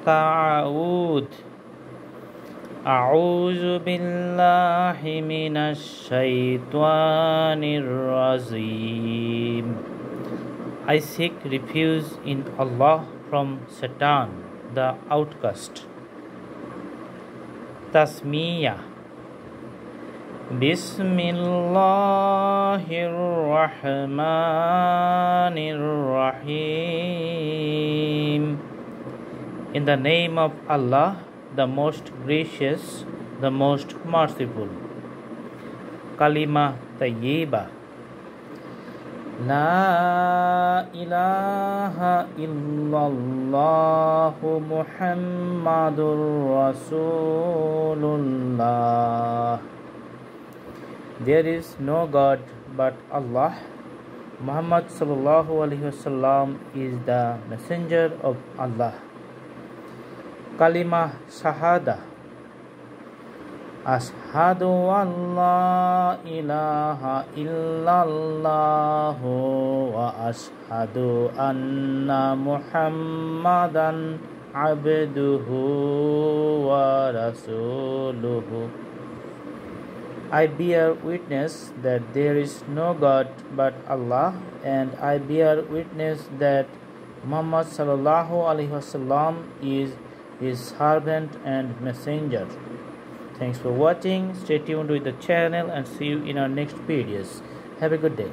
تعود أعوذ بالله من الشيطان الرجيم. I seek refuge in Allah from Satan, the outcast. Tasmiyah. Bismillahirrahmanirrahim. In the name of Allah, the most gracious, the most merciful. Kalima Tayyiba. La ilaha illallah Muhammadur Rasulullah. There is no God but Allah. Muhammad sallallahu alaihi wasallam is the messenger of Allah. Kalima Shahada. Ashhadu an la ilaha illallah wa ashhadu anna Muhammadan abduhu wa rasuluhu. I bear witness that there is no God but Allah, and I bear witness that Muhammad sallallahu alaihi wasallam is his servant and messenger. Thanks for watching. Stay tuned with the channel and see you in our next videos. Have a good day.